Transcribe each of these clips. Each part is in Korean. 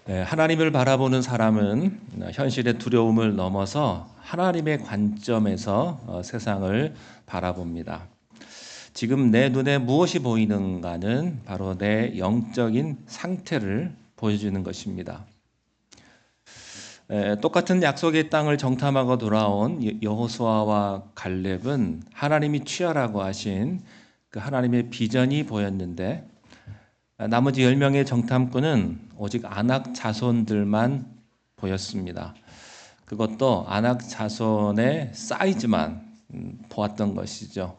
네, 하나님을 바라보는 사람은 현실의 두려움을 넘어서 하나님의 관점에서 세상을 바라봅니다. 지금 내 눈에 무엇이 보이는가는 바로 내 영적인 상태를 보여주는 것입니다. 똑같은 약속의 땅을 정탐하고 돌아온 여호수아와 갈렙은 하나님이 취하라고 하신 그 하나님의 비전이 보였는데, 나머지 10명의 정탐꾼은 오직 아낙 자손들만 보였습니다. 그것도 아낙 자손의 사이즈만 보았던 것이죠.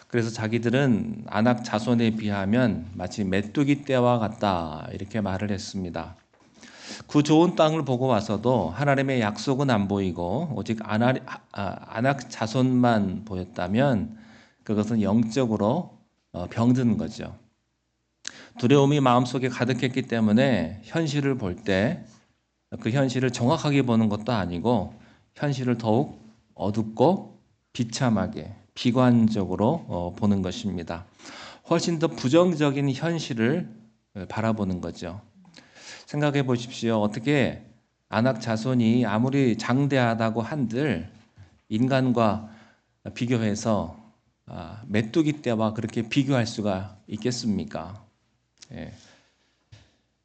그래서 자기들은 아낙 자손에 비하면 마치 메뚜기 떼와 같다, 이렇게 말을 했습니다. 그 좋은 땅을 보고 와서도 하나님의 약속은 안 보이고 오직 아낙 자손만 보였다면 그것은 영적으로 병든 거죠. 두려움이 마음속에 가득했기 때문에 현실을 볼 때 그 현실을 정확하게 보는 것도 아니고 현실을 더욱 어둡고 비참하게 비관적으로 보는 것입니다. 훨씬 더 부정적인 현실을 바라보는 거죠. 생각해 보십시오. 어떻게 아낙 자손이 아무리 장대하다고 한들 인간과 비교해서 메뚜기 떼와 그렇게 비교할 수가 있겠습니까? 예.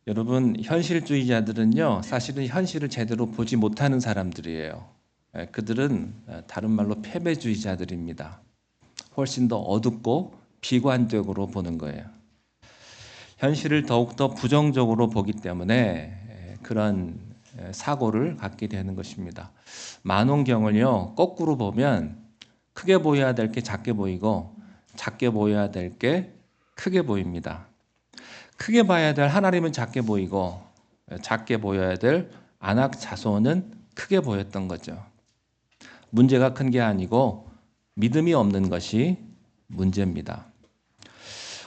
여러분, 현실주의자들은요, 사실은 현실을 제대로 보지 못하는 사람들이에요. 그들은 다른 말로 패배주의자들입니다. 훨씬 더 어둡고 비관적으로 보는 거예요. 현실을 더욱더 부정적으로 보기 때문에 그런 사고를 갖게 되는 것입니다. 만원경을요, 거꾸로 보면 크게 보여야 될 게 작게 보이고 작게 보여야 될 게 크게 보입니다. 크게 봐야 될 하나님은 작게 보이고 작게 보여야 될 아낙 자손은 크게 보였던 거죠. 문제가 큰 게 아니고 믿음이 없는 것이 문제입니다.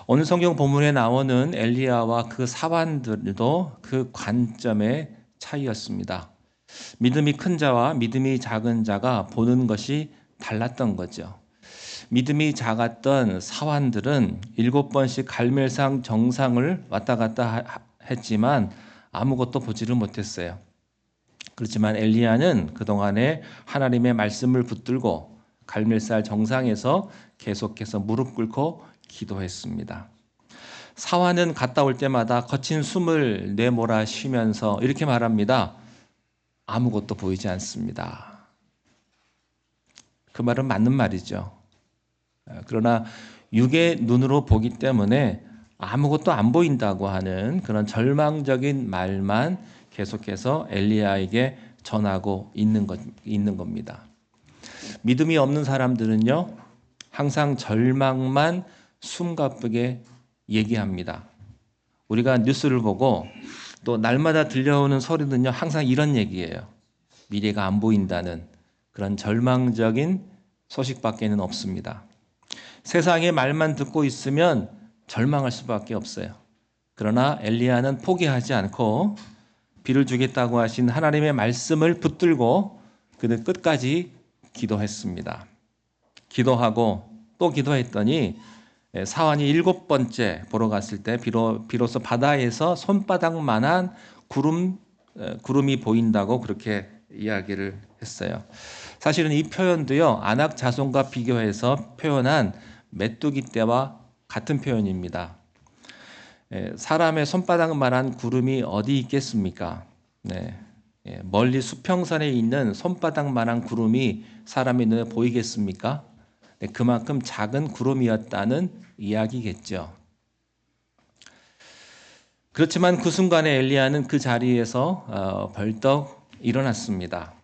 오늘 성경 본문에 나오는 엘리야와 그 사환들도 그 관점의 차이였습니다. 믿음이 큰 자와 믿음이 작은 자가 보는 것이 달랐던 거죠. 믿음이 작았던 사환들은 7번씩 갈멜산 정상을 왔다 갔다 했지만 아무것도 보지를 못했어요. 그렇지만 엘리야는 그동안에 하나님의 말씀을 붙들고 갈멜산 정상에서 계속해서 무릎 꿇고 기도했습니다. 사환은 갔다 올 때마다 거친 숨을 내몰아 쉬면서 이렇게 말합니다. 아무것도 보이지 않습니다. 그 말은 맞는 말이죠. 그러나 육의 눈으로 보기 때문에 아무것도 안 보인다고 하는 그런 절망적인 말만 계속해서 엘리야에게 전하고 있는 겁니다. 믿음이 없는 사람들은요, 항상 절망만 숨가쁘게 얘기합니다. 우리가 뉴스를 보고 또 날마다 들려오는 소리는요, 항상 이런 얘기예요. 미래가 안 보인다는 그런 절망적인 소식밖에는 없습니다. 세상의 말만 듣고 있으면 절망할 수밖에 없어요. 그러나 엘리야는 포기하지 않고 비를 주겠다고 하신 하나님의 말씀을 붙들고 그는 끝까지 기도했습니다. 구하고 또 기도했더니 사환이 7번째 보러 갔을 때 비로소 바다에서 손바닥만한 구름이 보인다고 그렇게 이야기를 했어요. 사실은 이 표현도요, 아낙 자손과 비교해서 표현한 메뚜기 떼와 같은 표현입니다. 사람의 손바닥만한 구름이 어디 있겠습니까? 네. 멀리 수평선에 있는 손바닥만한 구름이 사람의 눈에 보이겠습니까? 네, 그만큼 작은 구름이었다는 이야기겠죠. 그렇지만 그 순간에 엘리야는 그 자리에서 벌떡 일어났습니다.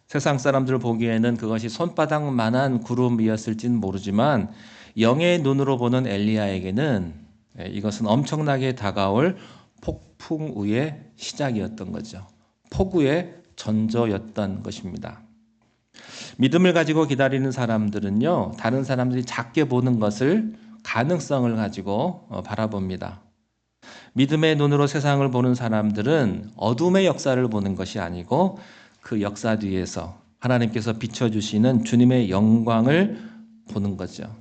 세상 사람들 보기에는 그것이 손바닥만한 구름이었을지는 모르지만 영의 눈으로 보는 엘리야에게는 이것은 엄청나게 다가올 폭풍우의 시작이었던 거죠. 폭우의 전조였던 것입니다. 믿음을 가지고 기다리는 사람들은요, 다른 사람들이 작게 보는 것을 가능성을 가지고 바라봅니다. 믿음의 눈으로 세상을 보는 사람들은 어둠의 역사를 보는 것이 아니고 그 역사 뒤에서 하나님께서 비춰주시는 주님의 영광을 보는 거죠.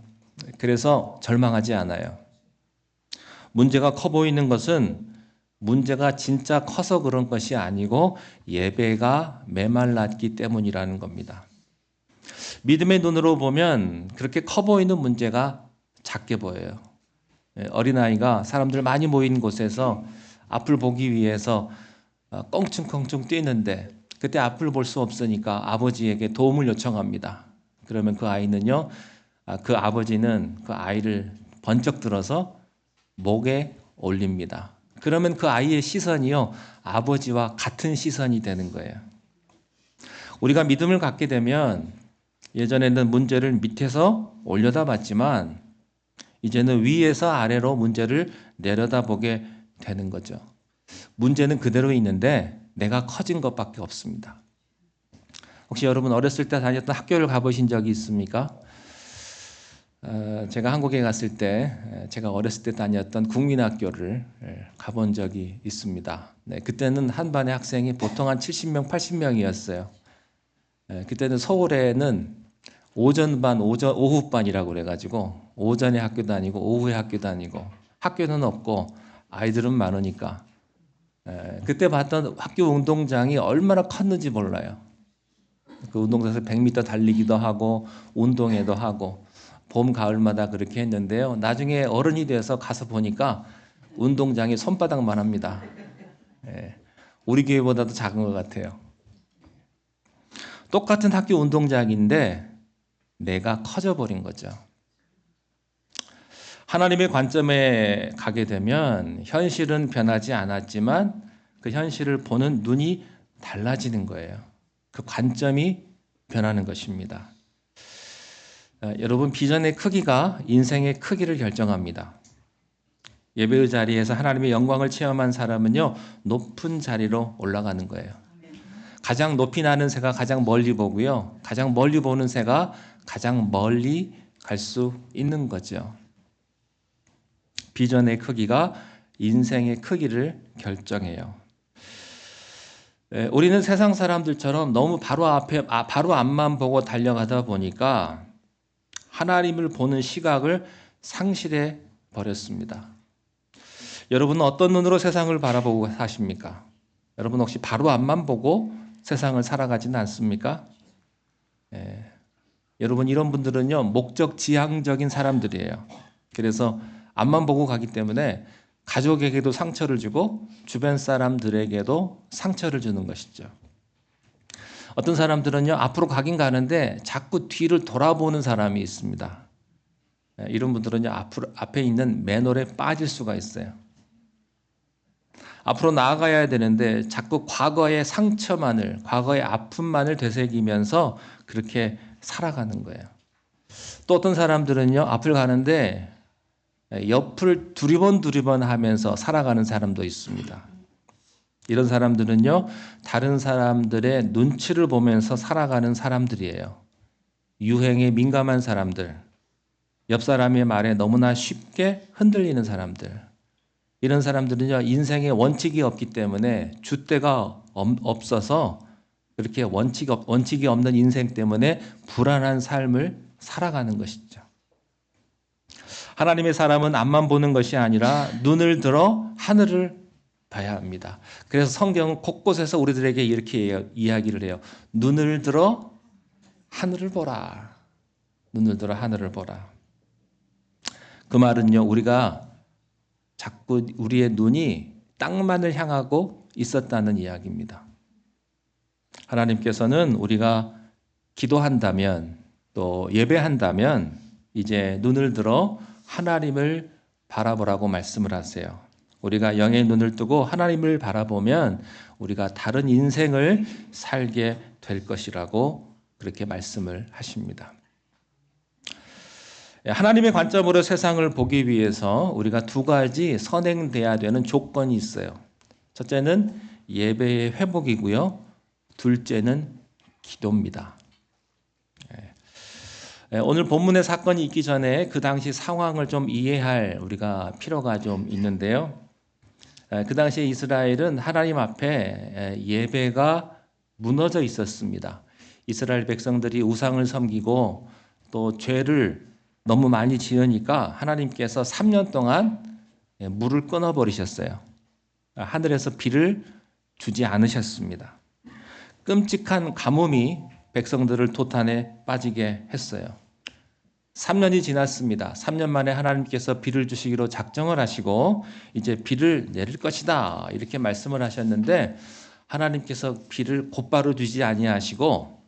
그래서 절망하지 않아요. 문제가 커 보이는 것은 문제가 진짜 커서 그런 것이 아니고 예배가 메말랐기 때문이라는 겁니다. 믿음의 눈으로 보면 그렇게 커 보이는 문제가 작게 보여요. 어린아이가 사람들 많이 모인 곳에서 앞을 보기 위해서 껑충껑충 뛰는데 그때 앞을 볼 수 없으니까 아버지에게 도움을 요청합니다. 그러면 그 아이는요, 그 아버지는 그 아이를 번쩍 들어서 목에 올립니다. 그러면 그 아이의 시선이요, 아버지와 같은 시선이 되는 거예요. 우리가 믿음을 갖게 되면 예전에는 문제를 밑에서 올려다 봤지만 이제는 위에서 아래로 문제를 내려다보게 되는 거죠. 문제는 그대로 있는데 내가 커진 것밖에 없습니다. 혹시 여러분 어렸을 때 다녔던 학교를 가보신 적이 있습니까? 제가 한국에 갔을 때 제가 어렸을 때 다녔던 국민학교를 가본 적이 있습니다. 네, 그때는 한 반의 학생이 보통 한 70명, 80명이었어요. 그때는 서울에는 오전반, 오후반이라고 그래가지고 오전에 학교 다니고 오후에 학교 다니고 학교는 없고 아이들은 많으니까 그때 봤던 학교 운동장이 얼마나 컸는지 몰라요. 그 운동장에서 100m 달리기도 하고 운동회도 하고 봄, 가을마다 그렇게 했는데요. 나중에 어른이 돼서 가서 보니까 운동장이 손바닥만 합니다. 우리 교회보다도 작은 것 같아요. 똑같은 학교 운동장인데 내가 커져버린 거죠. 하나님의 관점에 가게 되면 현실은 변하지 않았지만 그 현실을 보는 눈이 달라지는 거예요. 그 관점이 변하는 것입니다. 여러분, 비전의 크기가 인생의 크기를 결정합니다. 예배의 자리에서 하나님의 영광을 체험한 사람은요, 높은 자리로 올라가는 거예요. 가장 높이 나는 새가 가장 멀리 보고요, 가장 멀리 보는 새가 가장 멀리 갈 수 있는 거죠. 비전의 크기가 인생의 크기를 결정해요. 우리는 세상 사람들처럼 너무 바로 앞만 보고 달려가다 보니까 하나님을 보는 시각을 상실해 버렸습니다. 여러분은 어떤 눈으로 세상을 바라보고 사십니까? 여러분 혹시 바로 앞만 보고 세상을 살아가지는 않습니까? 여러분 이런 분들은요, 목적 지향적인 사람들이에요. 그래서 앞만 보고 가기 때문에 가족에게도 상처를 주고 주변 사람들에게도 상처를 주는 것이죠. 어떤 사람들은요, 앞으로 가긴 가는데 자꾸 뒤를 돌아보는 사람이 있습니다. 이런 분들은요, 앞에 있는 맨홀에 빠질 수가 있어요. 앞으로 나아가야 되는데 자꾸 과거의 상처만을, 과거의 아픔만을 되새기면서 그렇게 살아가는 거예요. 또 어떤 사람들은요, 앞을 가는데 옆을 두리번 하면서 살아가는 사람도 있습니다. 이런 사람들은요, 다른 사람들의 눈치를 보면서 살아가는 사람들이에요. 유행에 민감한 사람들, 옆 사람의 말에 너무나 쉽게 흔들리는 사람들. 이런 사람들은요, 인생에 원칙이 없기 때문에 줏대가 없어서 그렇게 원칙이 없는 인생 때문에 불안한 삶을 살아가는 것이죠. 하나님의 사람은 앞만 보는 것이 아니라 눈을 들어 하늘을 봐야 합니다. 그래서 성경은 곳곳에서 우리들에게 이렇게 이야기를 해요. 눈을 들어 하늘을 보라. 눈을 들어 하늘을 보라. 그 말은요, 우리가 자꾸 우리의 눈이 땅만을 향하고 있었다는 이야기입니다. 하나님께서는 우리가 기도한다면 또 예배한다면 이제 눈을 들어 하나님을 바라보라고 말씀을 하세요. 우리가 영의 눈을 뜨고 하나님을 바라보면 우리가 다른 인생을 살게 될 것이라고 그렇게 말씀을 하십니다. 하나님의 관점으로 세상을 보기 위해서 우리가 두 가지 선행돼야 되는 조건이 있어요. 첫째는 예배의 회복이고요. 둘째는 기도입니다. 오늘 본문의 사건이 있기 전에 그 당시 상황을 좀 이해할 우리가 필요가 좀 있는데요. 그 당시에 이스라엘은 하나님 앞에 예배가 무너져 있었습니다. 이스라엘 백성들이 우상을 섬기고 또 죄를 너무 많이 지으니까 하나님께서 3년 동안 물을 끊어버리셨어요. 하늘에서 비를 주지 않으셨습니다. 끔찍한 가뭄이 백성들을 도탄에 빠지게 했어요. 3년이 지났습니다. 3년 만에 하나님께서 비를 주시기로 작정을 하시고 이제 비를 내릴 것이다 이렇게 말씀을 하셨는데 하나님께서 비를 곧바로 주지 아니하시고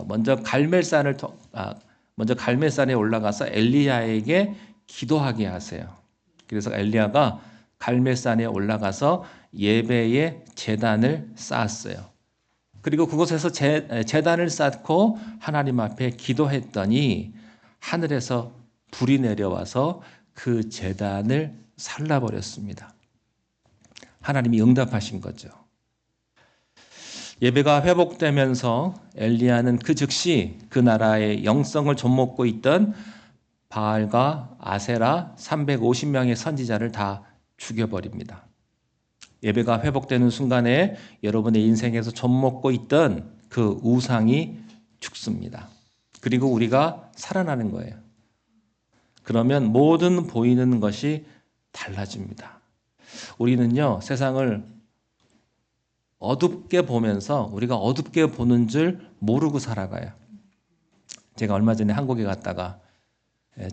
먼저 갈멜산에 올라가서 엘리야에게 기도하게 하세요. 그래서 엘리야가 갈멜산에 올라가서 예배의 제단을 쌓았어요. 그리고 그곳에서 제단을 쌓고 하나님 앞에 기도했더니 하늘에서 불이 내려와서 그 제단을 살라버렸습니다. 하나님이 응답하신 거죠. 예배가 회복되면서 엘리야는 그 즉시 그 나라의 영성을 좀먹고 있던 바알과 아세라 350명의 선지자를 다 죽여버립니다. 예배가 회복되는 순간에 여러분의 인생에서 좀먹고 있던 그 우상이 죽습니다. 그리고 우리가 살아나는 거예요. 그러면 모든 보이는 것이 달라집니다. 우리는요, 세상을 어둡게 보면서 우리가 어둡게 보는 줄 모르고 살아가요. 제가 얼마 전에 한국에 갔다가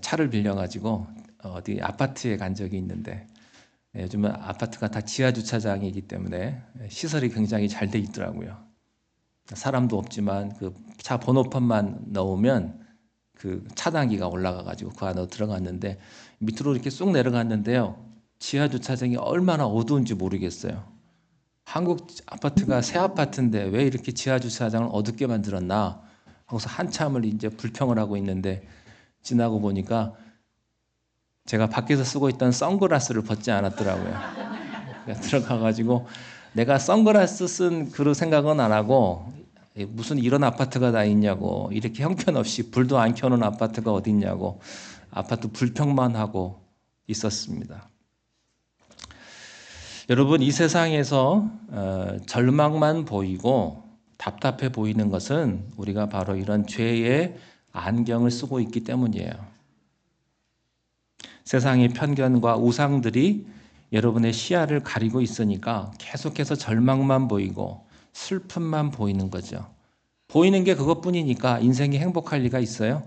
차를 빌려가지고 어디 아파트에 간 적이 있는데 요즘은 아파트가 다 지하 주차장이기 때문에 시설이 굉장히 잘 돼 있더라고요. 사람도 없지만 그 차 번호판만 넣으면 그 차단기가 올라가가지고 그 안으로 들어갔는데 밑으로 이렇게 쑥 내려갔는데요. 지하 주차장이 얼마나 어두운지 모르겠어요. 한국 아파트가 새 아파트인데 왜 이렇게 지하 주차장을 어둡게 만들었나 하고서 한참을 이제 불평을 하고 있는데 지나고 보니까 제가 밖에서 쓰고 있던 선글라스를 벗지 않았더라고요. 들어가가지고 내가 선글라스 쓴 그런 생각은 안 하고 무슨 이런 아파트가 다 있냐고 이렇게 형편없이 불도 안 켜놓은 아파트가 어디 있냐고 아파트 불평만 하고 있었습니다. 여러분 이 세상에서 절망만 보이고 답답해 보이는 것은 우리가 바로 이런 죄의 안경을 쓰고 있기 때문이에요. 세상의 편견과 우상들이 여러분의 시야를 가리고 있으니까 계속해서 절망만 보이고 슬픔만 보이는 거죠. 보이는 게 그것뿐이니까 인생이 행복할 리가 있어요?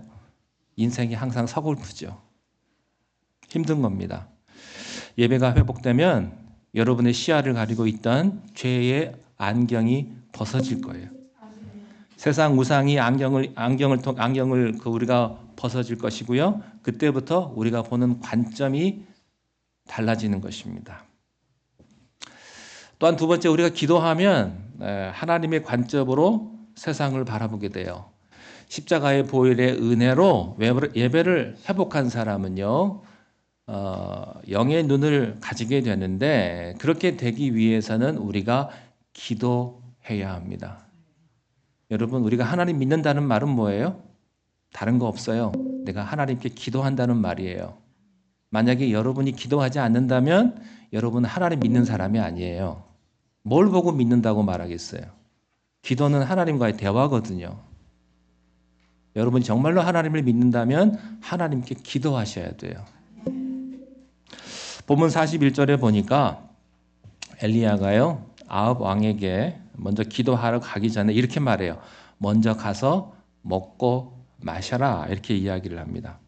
인생이 항상 서글프죠. 힘든 겁니다. 예배가 회복되면 여러분의 시야를 가리고 있던 죄의 안경이 벗어질 거예요. 세상 우상이 안경을 우리가 벗어질 것이고요. 그때부터 우리가 보는 관점이 달라지는 것입니다. 또한 두 번째 우리가 기도하면 하나님의 관점으로 세상을 바라보게 돼요. 십자가의 보혈의 은혜로 예배를 회복한 사람은요. 영의 눈을 가지게 되는데 그렇게 되기 위해서는 우리가 기도해야 합니다. 여러분 우리가 하나님 믿는다는 말은 뭐예요? 다른 거 없어요. 내가 하나님께 기도한다는 말이에요. 만약에 여러분이 기도하지 않는다면 여러분은 하나님 믿는 사람이 아니에요. 뭘 보고 믿는다고 말하겠어요? 기도는 하나님과의 대화거든요. 여러분이 정말로 하나님을 믿는다면 하나님께 기도하셔야 돼요. 본문 41절에 보니까 엘리야가요 아합 왕에게 먼저 기도하러 가기 전에 이렇게 말해요. 먼저 가서 먹고 마셔라 이렇게 이야기를 합니다.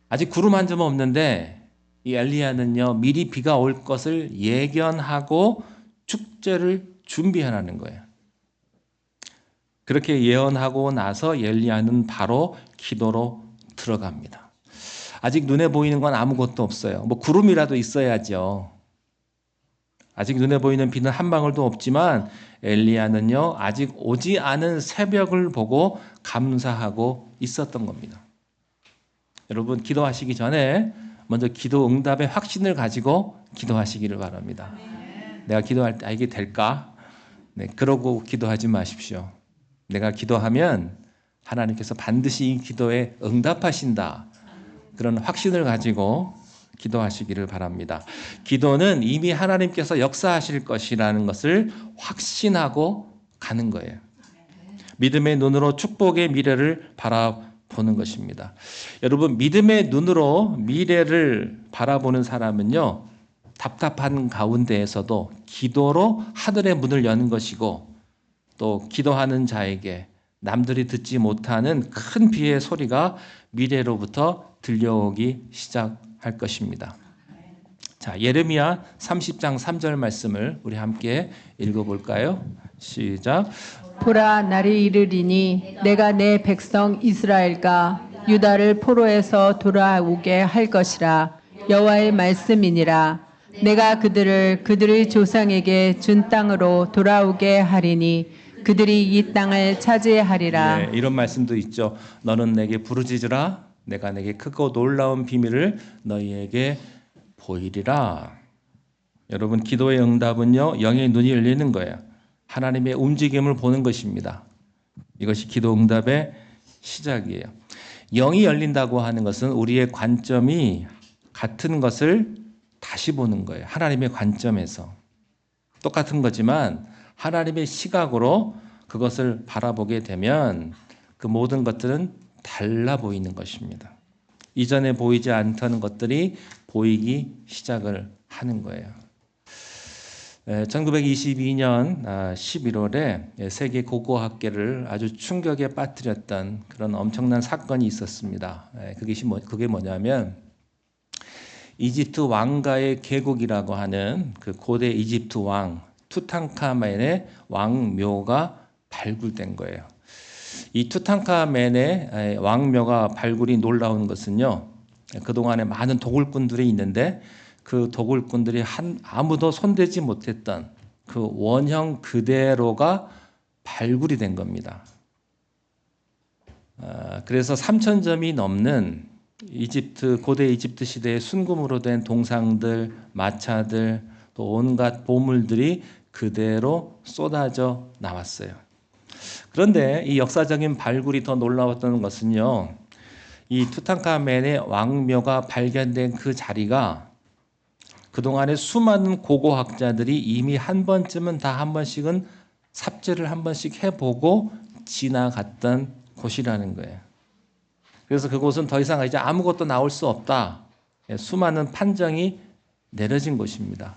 아직 구름 한 점 없는데 이 엘리야는요 미리 비가 올 것을 예견하고 축제를 준비하라는 거예요. 그렇게 예언하고 나서 엘리야는 바로 기도로 들어갑니다. 아직 눈에 보이는 건 아무것도 없어요. 뭐 구름이라도 있어야죠. 아직 눈에 보이는 비는 한 방울도 없지만 엘리야는요 아직 오지 않은 새벽을 보고 감사하고 있었던 겁니다. 여러분 기도하시기 전에 먼저 기도 응답의 확신을 가지고 기도하시기를 바랍니다. 내가 기도할 때 이게 될까? 네, 그러고 기도하지 마십시오. 내가 기도하면 하나님께서 반드시 이 기도에 응답하신다. 그런 확신을 가지고 기도하시기를 바랍니다. 기도는 이미 하나님께서 역사하실 것이라는 것을 확신하고 가는 거예요. 믿음의 눈으로 축복의 미래를 보는 것입니다. 여러분, 믿음의 눈으로 미래를 바라보는 사람은요, 답답한 가운데에서도 기도로 하늘의 문을 여는 것이고, 또 기도하는 자에게 남들이 듣지 못하는 큰 비의 소리가 미래로부터 들려오기 시작할 것입니다. 자, 예레미야 30장 3절 말씀을 우리 함께 읽어볼까요? 시작. 보라, 날이 이르리니 내가 내 백성 이스라엘과 유다를 포로에서 돌아오게 할 것이라. 여호와의 말씀이니라. 내가 그들을 그들의 조상에게 준 땅으로 돌아오게 하리니 그들이 이 땅을 차지하리라. 네, 이런 말씀도 있죠. 너는 내게 부르짖으라. 내가 내게 크고 놀라운 비밀을 너희에게 보이리라. 여러분, 기도의 응답은요, 영의 눈이 열리는 거예요. 하나님의 움직임을 보는 것입니다. 이것이 기도 응답의 시작이에요. 영이 열린다고 하는 것은 우리의 관점이 같은 것을 다시 보는 거예요. 하나님의 관점에서. 똑같은 거지만 하나님의 시각으로 그것을 바라보게 되면 그 모든 것들은 달라 보이는 것입니다. 이전에 보이지 않던 것들이 보이기 시작을 하는 거예요. 1922년 11월에 세계 고고학계를 아주 충격에 빠뜨렸던 그런 엄청난 사건이 있었습니다. 그게 뭐냐면 이집트 왕가의 계곡이라고 하는 그 고대 이집트 왕 투탕카멘의 왕묘가 발굴된 거예요. 이 투탕카멘의 왕묘가 발굴이 놀라운 것은요, 그동안에 많은 도굴꾼들이 있는데 그 도굴꾼들이 아무도 손대지 못했던 그 원형 그대로가 발굴이 된 겁니다. 그래서 3,000점이 넘는 고대 이집트 시대의 순금으로 된 동상들, 마차들, 또 온갖 보물들이 그대로 쏟아져 나왔어요. 그런데 이 역사적인 발굴이 더 놀라웠던 것은요, 이 투탕카멘의 왕묘가 발견된 그 자리가 그동안에 수많은 고고학자들이 이미 한 번쯤은 다 한 번씩은 삽질을 한 번씩 해보고 지나갔던 곳이라는 거예요. 그래서 그곳은 더 이상 이제 아무것도 나올 수 없다. 수많은 판정이 내려진 곳입니다.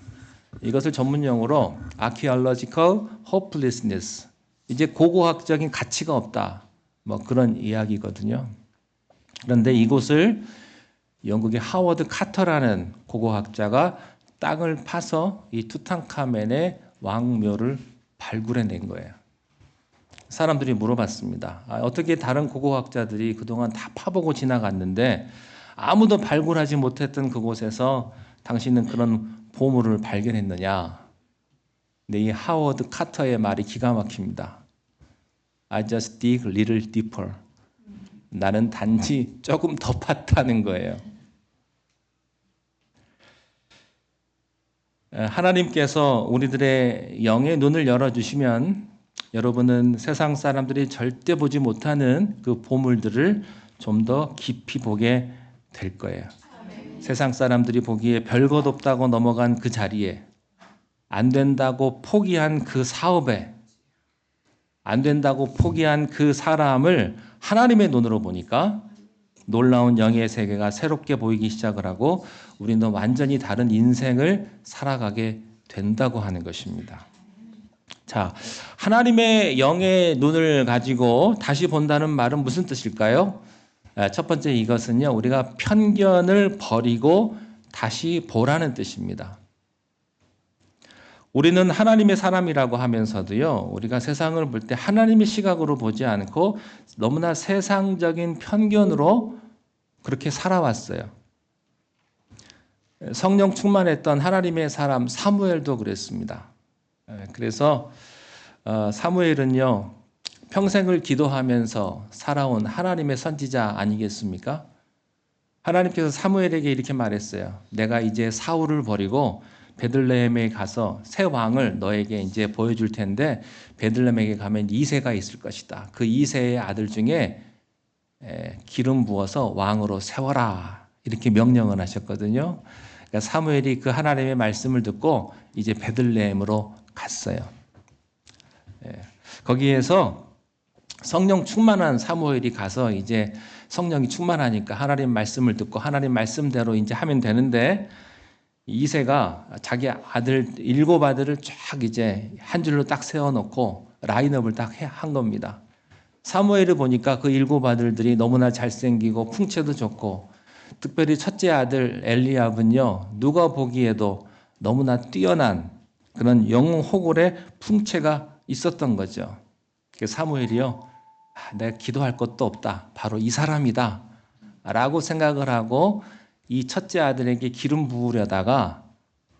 이것을 전문용어로 archaeological hopelessness, 이제 고고학적인 가치가 없다. 뭐 그런 이야기거든요. 그런데 이곳을 영국의 하워드 카터라는 고고학자가 땅을 파서 이 투탕카멘의 왕묘를 발굴해낸 거예요. 사람들이 물어봤습니다. 어떻게 다른 고고학자들이 그동안 다 파보고 지나갔는데 아무도 발굴하지 못했던 그곳에서 당신은 그런 보물을 발견했느냐? 근데 이 하워드 카터의 말이 기가 막힙니다. I just dig a little deeper. 나는 단지 조금 더 팠다는 거예요. 하나님께서 우리들의 영의 눈을 열어주시면 여러분은 세상 사람들이 절대 보지 못하는 그 보물들을 좀 더 깊이 보게 될 거예요. 세상 사람들이 보기에 별것 없다고 넘어간 그 자리에, 안 된다고 포기한 그 사업에, 안 된다고 포기한 그 사람을 하나님의 눈으로 보니까 놀라운 영의 세계가 새롭게 보이기 시작을 하고 우리는 완전히 다른 인생을 살아가게 된다고 하는 것입니다. 자, 하나님의 영의 눈을 가지고 다시 본다는 말은 무슨 뜻일까요? 첫 번째, 이것은요, 우리가 편견을 버리고 다시 보라는 뜻입니다. 우리는 하나님의 사람이라고 하면서도요, 우리가 세상을 볼 때 하나님의 시각으로 보지 않고 너무나 세상적인 편견으로 그렇게 살아왔어요. 성령 충만했던 하나님의 사람 사무엘도 그랬습니다. 그래서 사무엘은요, 평생을 기도하면서 살아온 하나님의 선지자 아니겠습니까? 하나님께서 사무엘에게 이렇게 말했어요. 내가 이제 사울을 버리고 베들레헴에 가서 새 왕을 너에게 이제 보여줄 텐데 베들레헴에 가면 이새가 있을 것이다. 그 이새의 아들 중에 기름 부어서 왕으로 세워라. 이렇게 명령을 하셨거든요. 그러니까 사무엘이 그 하나님의 말씀을 듣고 이제 베들레헴으로 갔어요. 거기에서 성령 충만한 사무엘이 가서 이제 성령이 충만하니까 하나님 말씀을 듣고 하나님 말씀대로 이제 하면 되는데 이새가 자기 아들 7아들을 쫙 이제 한 줄로 딱 세워놓고 라인업을 딱 한 겁니다. 사무엘을 보니까 그 7아들들이 너무나 잘생기고 풍채도 좋고 특별히 첫째 아들 엘리압은요 누가 보기에도 너무나 뛰어난 그런 영호골의 풍채가 있었던 거죠. 사무엘이요 내가 기도할 것도 없다 바로 이 사람이다 라고 생각을 하고 이 첫째 아들에게 기름 부으려다가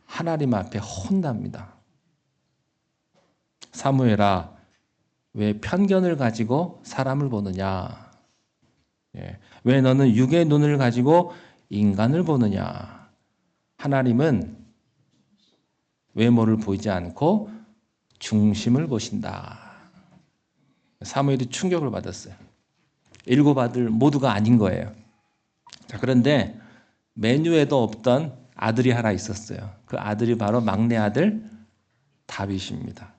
하나님 앞에 혼납니다. 사무엘아 왜 편견을 가지고 사람을 보느냐? 왜 너는 육의 눈을 가지고 인간을 보느냐? 하나님은 외모를 보이지 않고 중심을 보신다. 사무엘이 충격을 받았어요. 7아들 모두가 아닌 거예요. 자, 그런데 메뉴에도 없던 아들이 하나 있었어요. 그 아들이 바로 막내 아들 다윗입니다.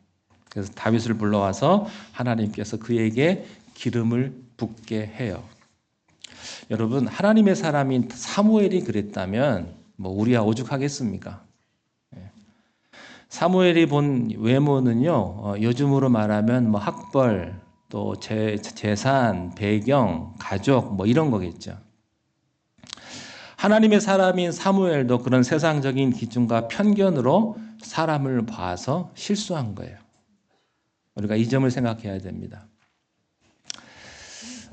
그래서 다윗을 불러와서 하나님께서 그에게 기름을 붓게 해요. 여러분 하나님의 사람인 사무엘이 그랬다면 뭐 우리야 오죽하겠습니까? 사무엘이 본 외모는요 요즘으로 말하면 뭐 학벌 또 재산 배경 가족 뭐 이런 거겠죠. 하나님의 사람인 사무엘도 그런 세상적인 기준과 편견으로 사람을 봐서 실수한 거예요. 우리가 이 점을 생각해야 됩니다.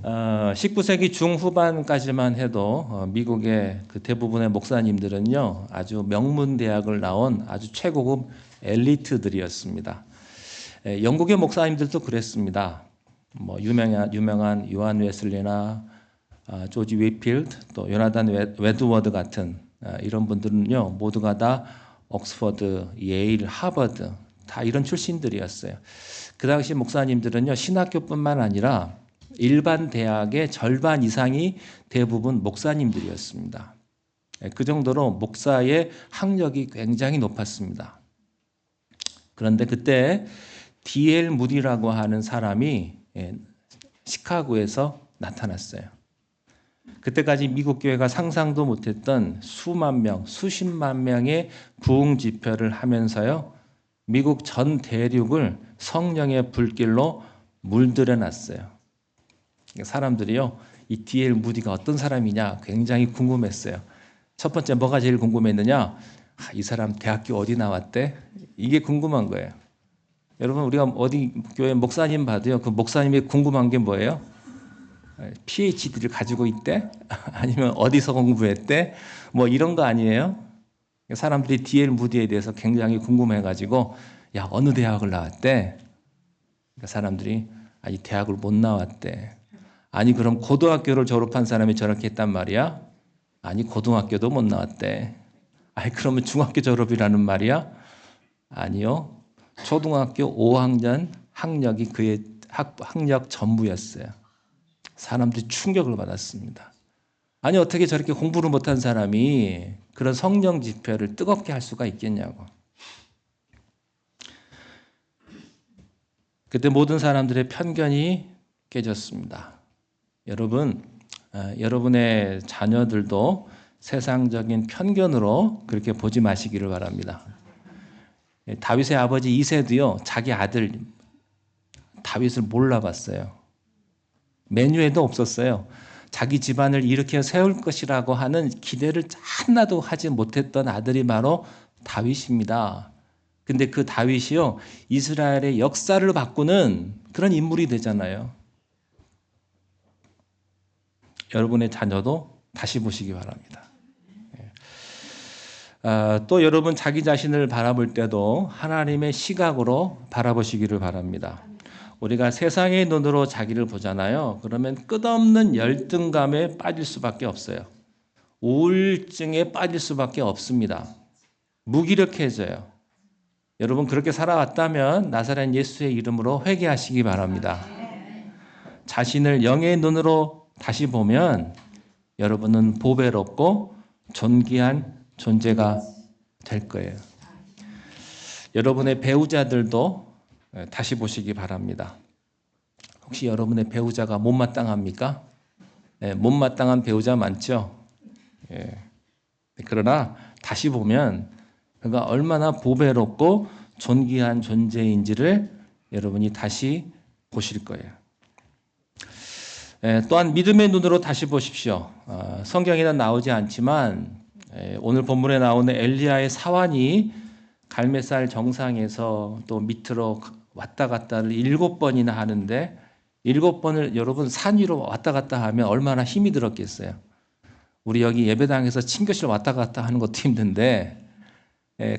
19세기 중후반까지만 해도 미국의 그 대부분의 목사님들은요 아주 명문 대학을 나온 아주 최고급 엘리트들이었습니다. 영국의 목사님들도 그랬습니다. 뭐 유명한 요한 웨슬리나 조지 위필드 또 요나단 웨드워드 같은 이런 분들은요 모두가 다 옥스퍼드, 예일, 하버드 다 이런 출신들이었어요. 그 당시 목사님들은요 신학교뿐만 아니라 일반 대학의 절반 이상이 대부분 목사님들이었습니다. 그 정도로 목사의 학력이 굉장히 높았습니다. 그런데 그때 D.L. 무디라고 하는 사람이 시카고에서 나타났어요. 그때까지 미국 교회가 상상도 못했던 수만 명, 수십만 명의 부흥 집회를 하면서요. 미국 전 대륙을 성령의 불길로 물들여 놨어요. 사람들이요. 이 D.L. 무디가 어떤 사람이냐 굉장히 궁금했어요. 첫 번째 뭐가 제일 궁금했느냐? 이 사람 대학교 어디 나왔대? 이게 궁금한 거예요. 여러분 우리가 어디 교회 목사님 봐도요. 그 목사님이 궁금한 게 뭐예요? PhD를 가지고 있대? 아니면 어디서 공부했대? 뭐 이런 거 아니에요? 사람들이 D.L. 무디에 대해서 굉장히 궁금해가지고 야 어느 대학을 나왔대? 그러니까 사람들이 아니 대학을 못 나왔대. 아니 그럼 고등학교를 졸업한 사람이 저렇게 했단 말이야? 아니 고등학교도 못 나왔대. 아니 그러면 중학교 졸업이라는 말이야? 아니요. 초등학교 5학년 학력이 그의 학력 전부였어요. 사람들이 충격을 받았습니다. 아니 어떻게 저렇게 공부를 못한 사람이 그런 성령 집회를 뜨겁게 할 수가 있겠냐고. 그때 모든 사람들의 편견이 깨졌습니다. 여러분, 여러분의 자녀들도 세상적인 편견으로 그렇게 보지 마시기를 바랍니다. 다윗의 아버지 이새도요, 자기 아들 다윗을 몰라봤어요. 메뉴에도 없었어요. 자기 집안을 일으켜 세울 것이라고 하는 기대를 하나도 하지 못했던 아들이 바로 다윗입니다. 근데 그 다윗이요, 이스라엘의 역사를 바꾸는 그런 인물이 되잖아요. 여러분의 자녀도 다시 보시기 바랍니다. 또 여러분 자기 자신을 바라볼 때도 하나님의 시각으로 바라보시기를 바랍니다. 우리가 세상의 눈으로 자기를 보잖아요. 그러면 끝없는 열등감에 빠질 수밖에 없어요. 우울증에 빠질 수밖에 없습니다. 무기력해져요. 여러분 그렇게 살아왔다면 나사렛 예수의 이름으로 회개하시기 바랍니다. 자신을 영의 눈으로 다시 보면 여러분은 보배롭고 존귀한 존재가 될 거예요. 여러분의 배우자들도 다시 보시기 바랍니다. 혹시 여러분의 배우자가 못마땅합니까? 못마땅한 배우자 많죠. 예. 그러나 다시 보면 그가 얼마나 보배롭고 존귀한 존재인지를 여러분이 다시 보실 거예요. 또한 믿음의 눈으로 다시 보십시오. 성경에는 나오지 않지만 오늘 본문에 나오는 엘리야의 사환이 갈멜산 정상에서 또 밑으로 왔다 갔다를 7번이나 하는데 7번을 여러분 산 위로 왔다 갔다 하면 얼마나 힘이 들었겠어요. 우리 여기 예배당에서 친교실 왔다 갔다 하는 것도 힘든데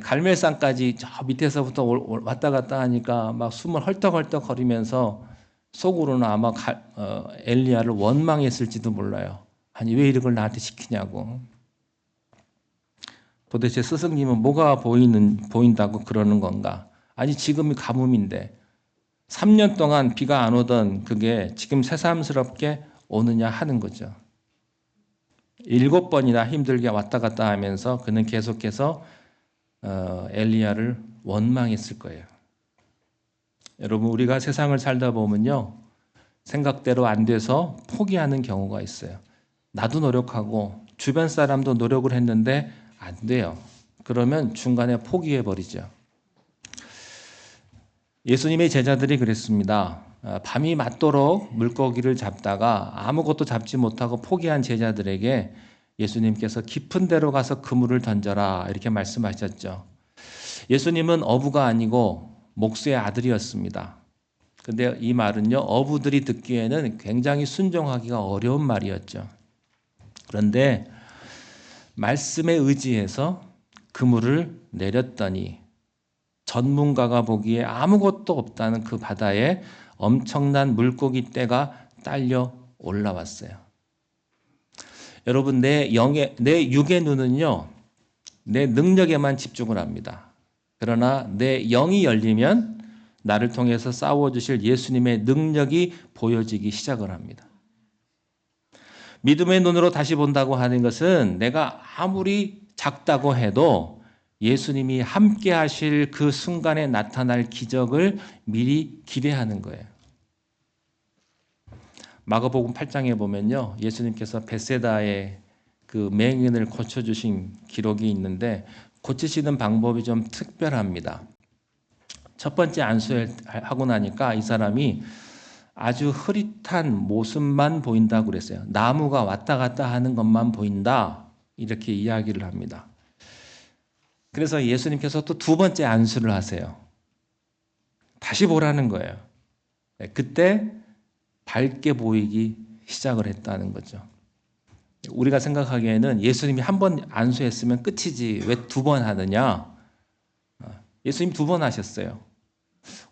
갈멜산까지 저 밑에서부터 왔다 갔다 하니까 막 숨을 헐떡헐떡 거리면서 속으로는 아마 엘리야를 원망했을지도 몰라요. 아니 왜 이걸 나한테 시키냐고. 도대체 스승님은 뭐가 보인다고 그러는 건가? 아니 지금이 가뭄인데 3년 동안 비가 안 오던 그게 지금 새삼스럽게 오느냐 하는 거죠. 7번이나 힘들게 왔다 갔다 하면서 그는 계속해서 엘리야를 원망했을 거예요. 여러분 우리가 세상을 살다 보면요. 생각대로 안 돼서 포기하는 경우가 있어요. 나도 노력하고 주변 사람도 노력을 했는데 안 돼요. 그러면 중간에 포기해버리죠. 예수님의 제자들이 그랬습니다. 밤이 맞도록 물고기를 잡다가 아무것도 잡지 못하고 포기한 제자들에게 예수님께서 깊은 데로 가서 그물을 던져라 이렇게 말씀하셨죠. 예수님은 어부가 아니고 목수의 아들이었습니다. 근데 이 말은요, 어부들이 듣기에는 굉장히 순종하기가 어려운 말이었죠. 그런데 말씀에 의지해서 그물을 내렸더니 전문가가 보기에 아무것도 없다는 그 바다에 엄청난 물고기 떼가 딸려 올라왔어요. 여러분, 내 육의 눈은요, 내 능력에만 집중을 합니다. 그러나 내 영이 열리면 나를 통해서 싸워주실 예수님의 능력이 보여지기 시작을 합니다. 믿음의 눈으로 다시 본다고 하는 것은 내가 아무리 작다고 해도 예수님이 함께 하실 그 순간에 나타날 기적을 미리 기대하는 거예요. 마가복음 8장에 보면요. 예수님께서 베세다의 그 맹인을 고쳐주신 기록이 있는데 고치시는 방법이 좀 특별합니다. 첫 번째 안수하고 나니까 이 사람이 아주 흐릿한 모습만 보인다고 그랬어요. 나무가 왔다 갔다 하는 것만 보인다. 이렇게 이야기를 합니다. 그래서 예수님께서 또 두 번째 안수를 하세요. 다시 보라는 거예요. 그때 밝게 보이기 시작을 했다는 거죠. 우리가 생각하기에는 예수님이 한 번 안수했으면 끝이지 왜 두 번 하느냐? 예수님 2번 하셨어요.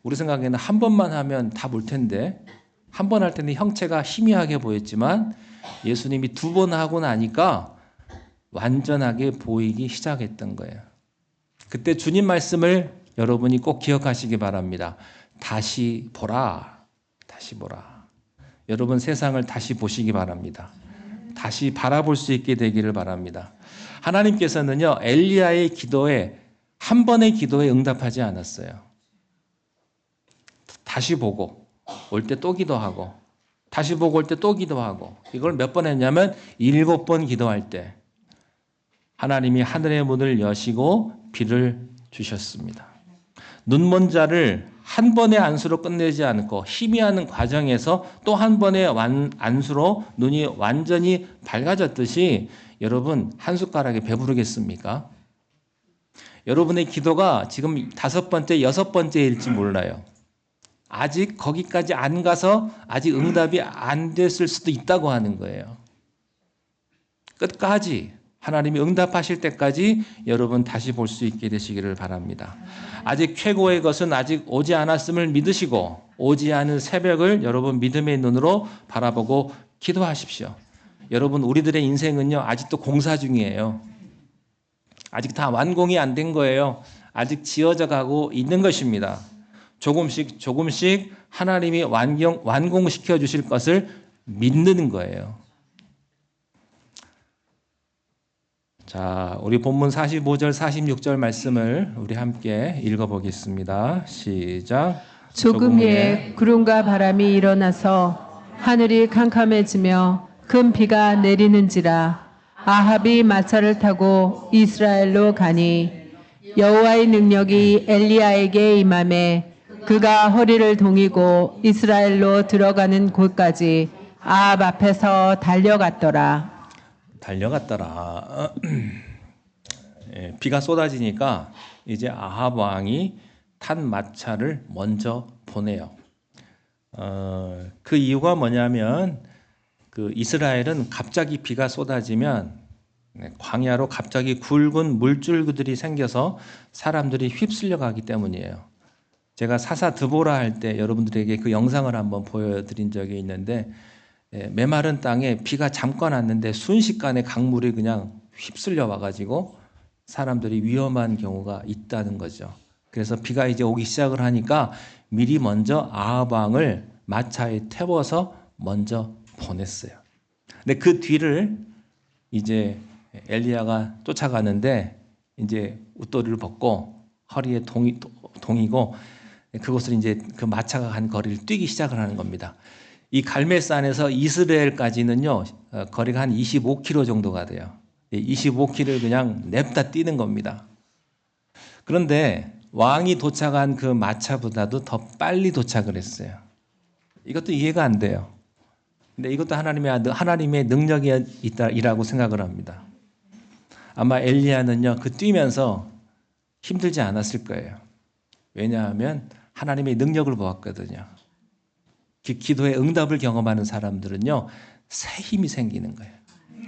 우리 생각에는 한 번만 하면 다 볼 텐데 한 번 할 때는 형체가 희미하게 보였지만 예수님이 2번 하고 나니까 완전하게 보이기 시작했던 거예요. 그때 주님 말씀을 여러분이 꼭 기억하시기 바랍니다. 다시 보라. 다시 보라. 여러분 세상을 다시 보시기 바랍니다. 다시 바라볼 수 있게 되기를 바랍니다. 하나님께서는요, 엘리야의 기도에 한 번의 기도에 응답하지 않았어요. 다시 보고 올 때 또 기도하고 다시 보고 올 때 또 기도하고 이걸 몇 번 했냐면 7번 기도할 때 하나님이 하늘의 문을 여시고 비를 주셨습니다. 눈먼 자를 한 번의 안수로 끝내지 않고 희미하는 과정에서 또 한 번의 안수로 눈이 완전히 밝아졌듯이 여러분 한 숟가락에 배부르겠습니까? 여러분의 기도가 지금 5번째, 6번째일지 몰라요. 아직 거기까지 안 가서 아직 응답이 안 됐을 수도 있다고 하는 거예요. 끝까지 하나님이 응답하실 때까지 여러분 다시 볼 수 있게 되시기를 바랍니다. 아직 최고의 것은 아직 오지 않았음을 믿으시고 오지 않은 새벽을 여러분 믿음의 눈으로 바라보고 기도하십시오. 여러분 우리들의 인생은요 아직도 공사 중이에요. 아직 다 완공이 안 된 거예요. 아직 지어져 가고 있는 것입니다. 조금씩 하나님이 완공시켜 주실 것을 믿는 거예요. 자, 우리 본문 45절, 46절 말씀을 우리 함께 읽어보겠습니다. 시작. 조금 후에 구름과 바람이 일어나서 하늘이 캄캄해지며 큰 비가 내리는지라. 아합이 마차를 타고 이스라엘로 가니 여호와의 능력이 엘리야에게 임하매 그가 허리를 동이고 이스라엘로 들어가는 곳까지 아합 앞에서 달려갔더라. 달려갔더라. 예, 비가 쏟아지니까 이제 아합 왕이 탄 마차를 먼저 보내요. 그 이유가 뭐냐면 그 이스라엘은 갑자기 비가 쏟아지면 광야로 갑자기 굵은 물줄기들이 생겨서 사람들이 휩쓸려 가기 때문이에요. 제가 사사 드보라 할 때 여러분들에게 그 영상을 한번 보여드린 적이 있는데 메마른 땅에 비가 잠깐 왔는데 순식간에 강물이 그냥 휩쓸려 와가지고 사람들이 위험한 경우가 있다는 거죠. 그래서 비가 이제 오기 시작을 하니까 미리 먼저 아합 왕을 마차에 태워서 먼저 보냈어요. 근데 그 뒤를 이제 엘리야가 쫓아가는데 이제 웃도리를 벗고 허리에 동이고 그곳을 이제 그 마차가 간 거리를 뛰기 시작을 하는 겁니다. 이 갈멜산에서 이스라엘까지는요 거리가 한 25km 정도가 돼요. 25km를 그냥 냅다 뛰는 겁니다. 그런데 왕이 도착한 그 마차보다도 더 빨리 도착을 했어요. 이것도 이해가 안 돼요. 근데 이것도 하나님의 능력이 있다라고 생각을 합니다. 아마 엘리야는요 그 뛰면서 힘들지 않았을 거예요. 왜냐하면 하나님의 능력을 보았거든요. 기도의 응답을 경험하는 사람들은요 새 힘이 생기는 거예요.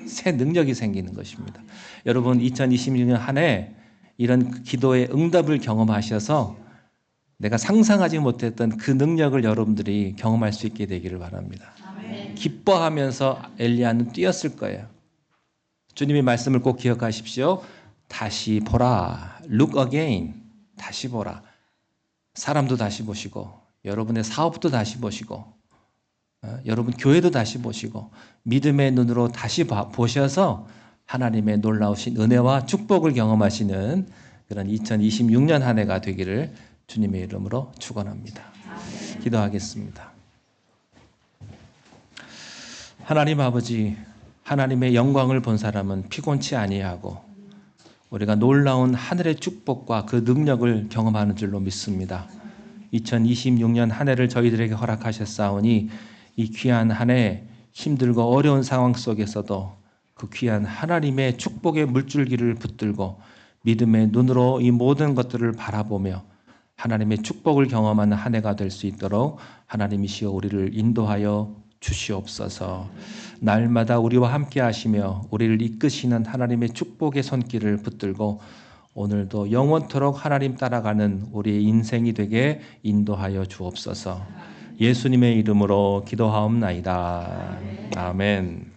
새 능력이 생기는 것입니다. 여러분 2026년 한 해 이런 기도의 응답을 경험하셔서 내가 상상하지 못했던 그 능력을 여러분들이 경험할 수 있게 되기를 바랍니다. 아멘. 기뻐하면서 엘리야는 뛰었을 거예요. 주님의 말씀을 꼭 기억하십시오. 다시 보라. Look again. 다시 보라. 사람도 다시 보시고 여러분의 사업도 다시 보시고 여러분 교회도 다시 보시고 믿음의 눈으로 다시 보셔서 하나님의 놀라우신 은혜와 축복을 경험하시는 그런 2026년 한 해가 되기를 주님의 이름으로 축원합니다. 기도하겠습니다. 하나님 아버지, 하나님의 영광을 본 사람은 피곤치 아니하고 우리가 놀라운 하늘의 축복과 그 능력을 경험하는 줄로 믿습니다. 2026년 한 해를 저희들에게 허락하셨사오니 이 귀한 한 해 힘들고 어려운 상황 속에서도 그 귀한 하나님의 축복의 물줄기를 붙들고 믿음의 눈으로 이 모든 것들을 바라보며 하나님의 축복을 경험하는 한 해가 될 수 있도록 하나님이시여 우리를 인도하여 주시옵소서. 날마다 우리와 함께 하시며 우리를 이끄시는 하나님의 축복의 손길을 붙들고 오늘도 영원토록 하나님 따라가는 우리의 인생이 되게 인도하여 주옵소서. 예수님의 이름으로 기도하옵나이다. 아멘.